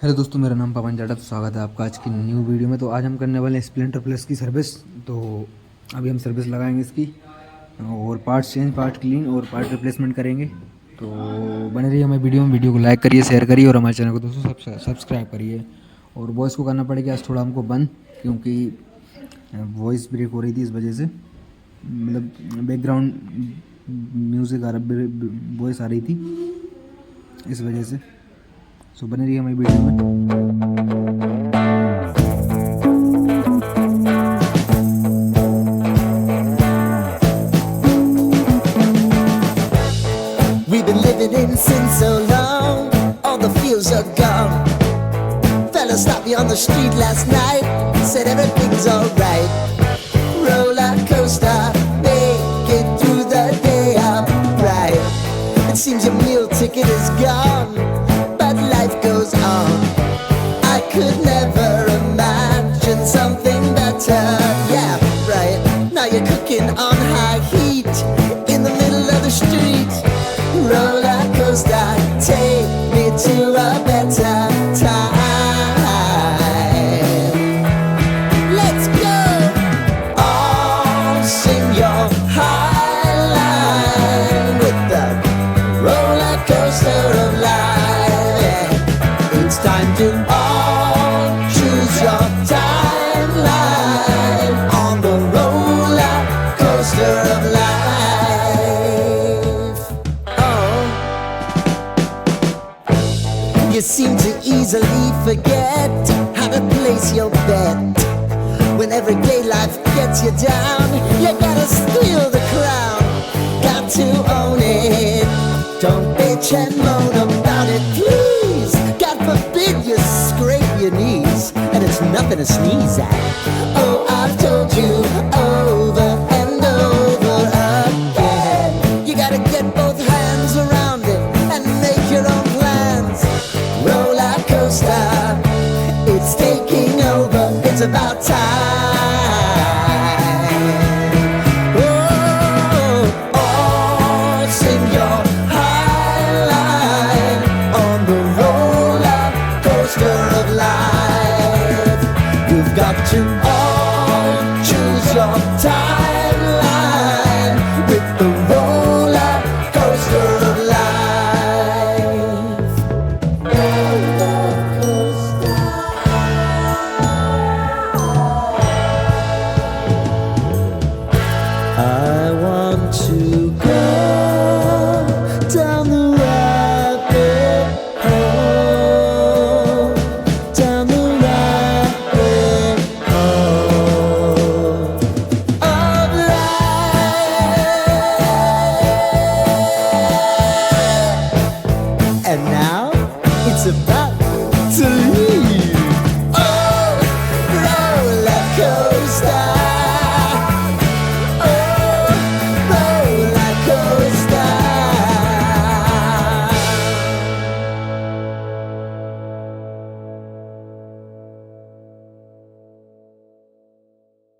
Hello दोस्तों, मेरा नाम पवन जाटा। तो स्वागत है आपका आज की न्यू वीडियो में। तो आज हम करने वाले हैं स्प्लेंडर प्लस की सर्विस। तो अभी हम सर्विस लगाएंगे इसकी और पार्ट्स चेंज, पार्ट क्लीन और पार्ट रिप्लेसमेंट करेंगे। तो बने रहिए हमारी वीडियो में। वीडियो को लाइक करिए, शेयर करिए और हमारे चैनल को दोस्तों सब्सक्राइब करिए। और वॉइस को करना पड़ेगा आज थोड़ा हमको बंद, क्योंकि वॉइस ब्रेक हो रही थी। इस वजह से मतलब बैकग्राउंड म्यूज़िक आ रहा, वॉइस आ रही थी, इस वजह से। सो बने रहिए हमारी वीडियो में। We've been living in sin so long, all the feels are gone. Fella stopped me on the street last night, said everything's alright. Roller coaster, make it through the day upright. It seems your meal ticket is gone, but life goes on. I could never imagine something better. Yeah, right. Now you're cooking on high heat in the middle of the street. Roller coaster, take me to a better time. Let's go. All sing your high line with the roller coaster of life. Yeah. It's time to all choose your timeline on the roller coaster of life. You seem to easily forget how to place your bet. When everyday life gets you down, you gotta steal the crown. Got to own it. Don't bitch and moan about it, please. God forbid you scrape your knees, and it's nothing to sneeze at. Oh, I've told you over and over again. You gotta get both hands around it and make your own plans. Roller coaster, it's taking over, it's about time. Oh, all sing your high line on the roller coaster of life. You've got to